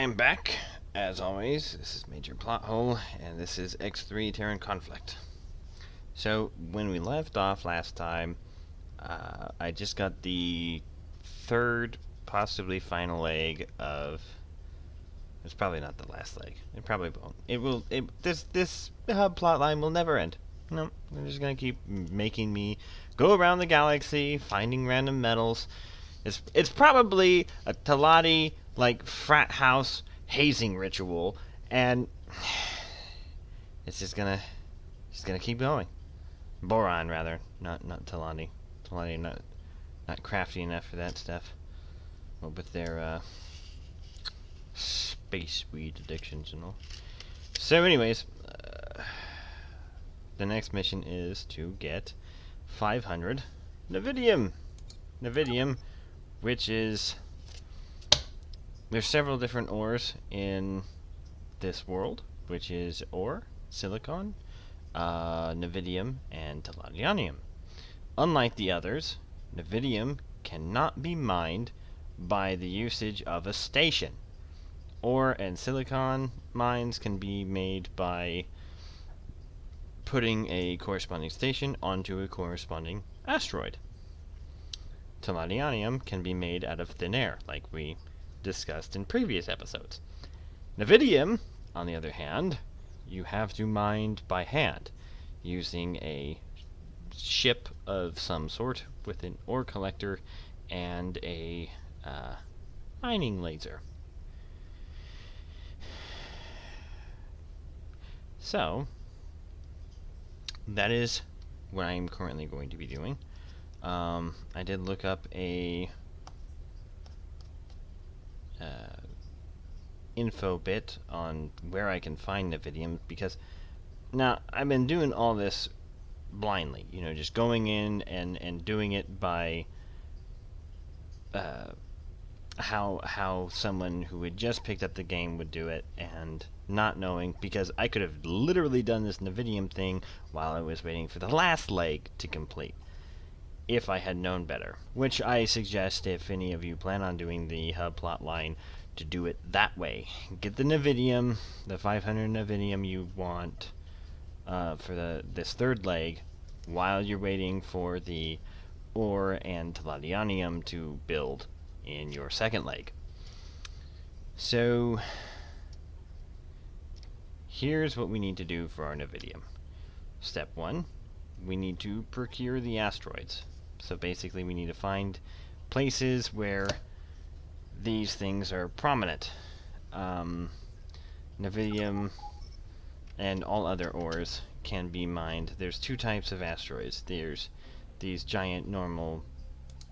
am back, as always. This is Major Plothole, and this is X3 Terran Conflict. So, when we left off last time, I just got the third, possibly final leg of... It's probably not the last leg. It probably won't. This plotline will never end. No, they're just gonna keep making me go around the galaxy, finding random metals. It's probably a Teladi, like, frat house hazing ritual, and it's just gonna keep going. Boron, rather, not Teladi. Teladi not crafty enough for that stuff. What with their space weed addictions and all. So, anyways, the next mission is to get 500 Nividium. Nividium, which is... There's several different ores in this world, which is ore, silicon, Nividium, and telladium. Unlike the others, Nividium cannot be mined by the usage of a station. Ore and silicon mines can be made by putting a corresponding station onto a corresponding asteroid. Telladium can be made out of thin air, like we discussed in previous episodes. Nividium, on the other hand, you have to mine by hand, using a ship of some sort with an ore collector and a mining laser. So, that is what I am currently going to be doing. I did look up a info bit on where I can find Nividium, because now I've been doing all this blindly, you know, just going in and doing it by how someone who had just picked up the game would do it, and not knowing, because I could have literally done this Nividium thing while I was waiting for the last leg to complete, if I had known better. Which I suggest, if any of you plan on doing the hub plot line, to do it that way. Get the Nividium, the 500 Nividium you want for this third leg, while you're waiting for the ore and telladium to build in your second leg. So, here's what we need to do for our Nividium. Step 1, we need to procure the asteroids. So basically we need to find places where these things are prominent. Nividium and all other ores can be mined. There's two types of asteroids. There's these giant normal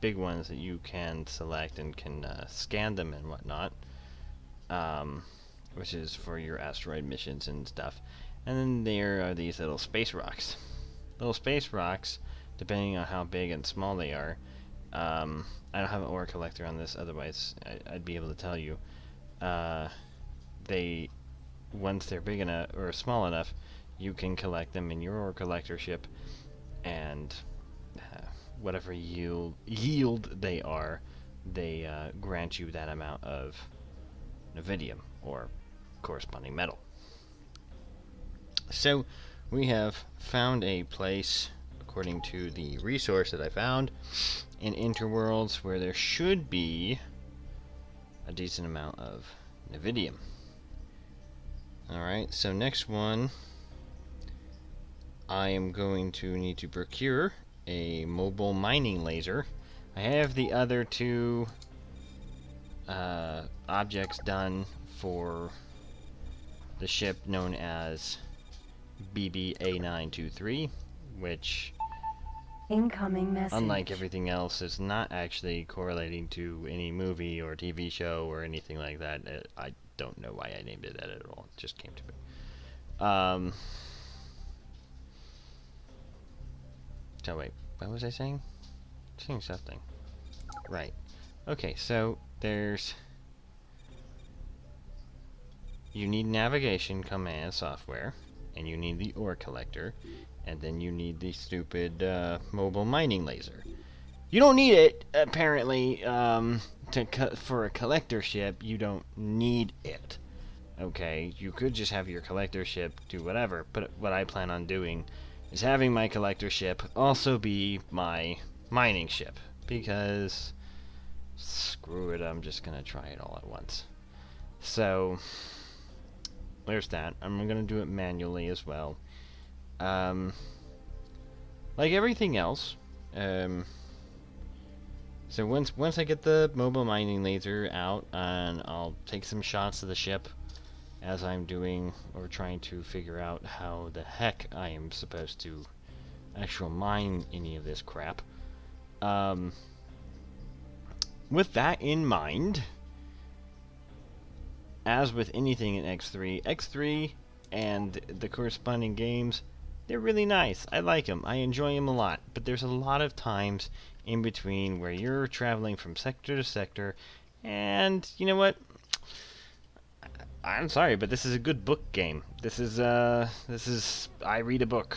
big ones that you can select and can scan them and whatnot, which is for your asteroid missions and stuff. And then there are these little space rocks. Little space rocks, depending on how big and small they are. I don't have an ore collector on this, otherwise I'd be able to tell you. Once they're big enough or small enough, you can collect them in your ore collector ship, and whatever yield they are, they grant you that amount of Nividium, or corresponding metal. So, we have found a place, according to the resource that I found, in Interworlds, where there should be a decent amount of Nividium. Alright, so next one, I am going to need to procure a mobile mining laser. I have the other two objects done for the ship known as BBA923, which, incoming message, unlike everything else, is not actually correlating to any movie or TV show or anything like that. I don't know why I named it that at all. It just came to me. So wait, what was I saying? Saying something. Right. Okay, so there's... You need navigation command software, and you need the ore collector, and then you need the stupid mobile mining laser. You don't need it, apparently, for a collector ship, you don't need it. Okay, you could just have your collector ship do whatever, but what I plan on doing is having my collector ship also be my mining ship, because screw it, I'm just gonna try it all at once. So there's that. I'm gonna do it manually as well. Like everything else. So once I get the mobile mining laser out, and I'll take some shots of the ship as I'm doing or trying to figure out how the heck I am supposed to actually mine any of this crap. With that in mind, as with anything in X3 and the corresponding games, they're really nice. I like them. I enjoy them a lot. But there's a lot of times in between where you're traveling from sector to sector, and you know what? I'm sorry, but this is a good book game. This is I read a book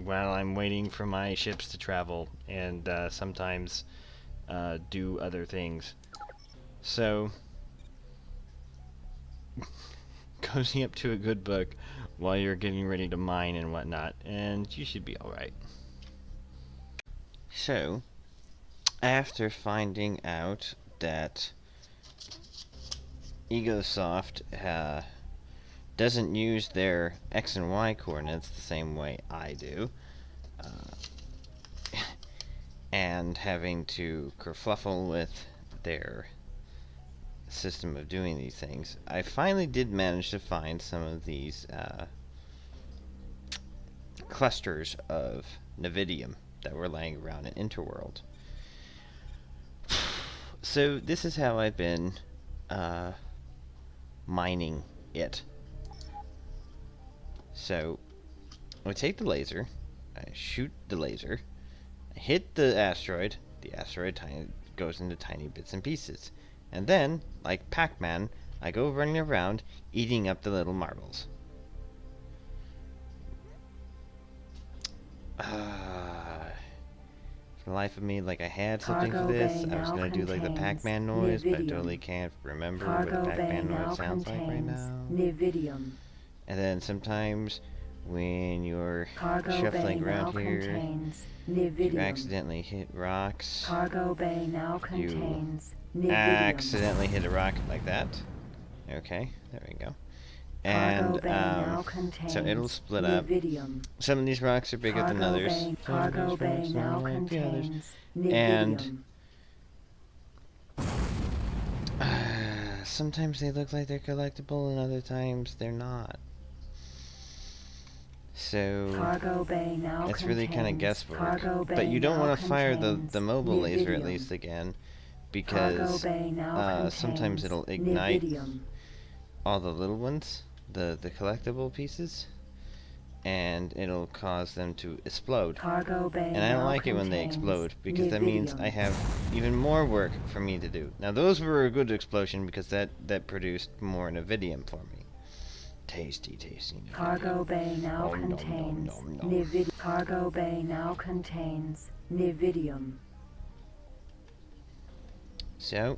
while I'm waiting for my ships to travel, and sometimes do other things. So cozy up to a good book while you're getting ready to mine and whatnot, and you should be alright. So, after finding out that Egosoft doesn't use their X and Y coordinates the same way I do, and having to kerfluffle with their system of doing these things, I finally did manage to find some of these clusters of Nividium that were laying around in Interworld. So this is how I've been mining it. So I take the laser, I shoot the laser, I hit the asteroid goes into tiny bits and pieces, and then, like Pac-Man, I go running around eating up the little marbles. For the life of me, like I had something for this. I was gonna do like the Pac-Man noise, but I totally can't remember what the Pac-Man noise sounds like right now. Nividium. And then sometimes when you're shuffling around here, you accidentally hit rocks. Cargo bay now contains You accidentally hit a rock like that. Okay, there we go. And so it'll split up. Some of these rocks are bigger than others. Cargo bay now contains and sometimes they look like they're collectible, and other times they're not. So it's really kind of guesswork. But you don't want to fire the mobile laser at least again, because sometimes it'll ignite all the little ones, the collectible pieces, and it'll cause them to explode. And I don't like it when they explode, because that means I have even more work for me to do. Now those were a good explosion because that produced more Nividium for me. Tasty, tasty. Cargo bay now contains Nividium. Cargo bay now contains Nividium. So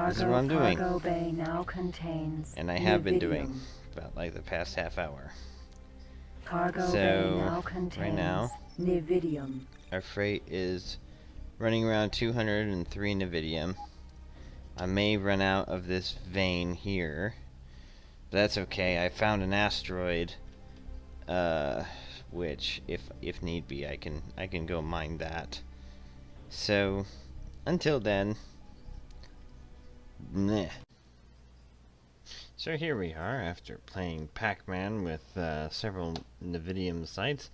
this is what I'm doing. Cargo bay now contains and I have been doing about like the past half hour. Cargo bay now contains right now, Nividium. Our freight is running around 203 Nividium. I may run out of this vein here. But that's okay. I found an asteroid, which, if need be, I can go mine that. So, until then, meh. So here we are, after playing Pac-Man with several Nividium sites.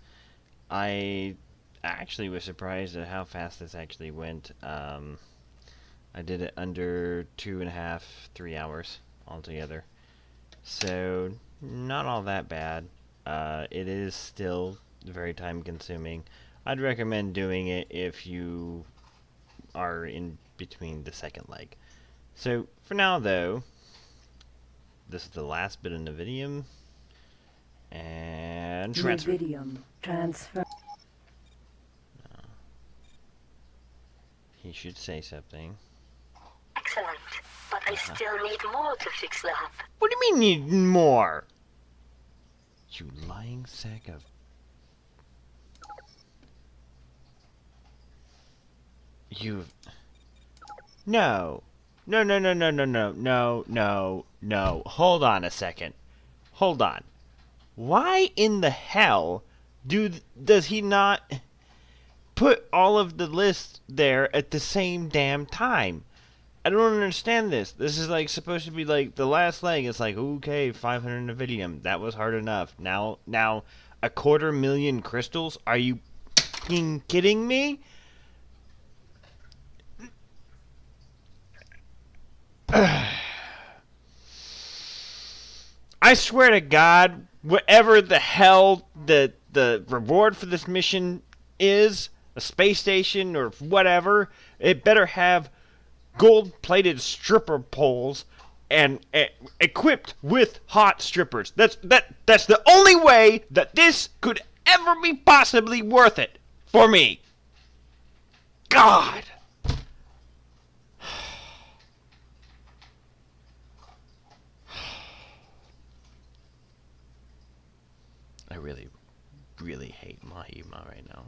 I actually was surprised at how fast this actually went. I did it under 2.5, 3 hours altogether. So, not all that bad. It is still very time consuming. I'd recommend doing it if you are in between the second leg. So, for now though, this is the last bit of Nividium. And transfer. Nividium transfer. He should say something. Excellent. I still need more to fix that. What do you mean need more? You lying sack of... You've... No. No, no, no, no, no, no, no, no, no. Hold on a second. Hold on. Why in the hell does he not put all of the lists there at the same damn time? I don't understand this. This is like supposed to be like the last leg. It's like, okay, 500 Nividium. That was hard enough. Now 250,000 crystals? Are you fucking kidding me? I swear to God, whatever the hell the reward for this mission is, a space station or whatever, it better have gold-plated stripper poles and equipped with hot strippers. That's the only way that this could ever be possibly worth it for me. God. I really, really hate Mahi Mah right now.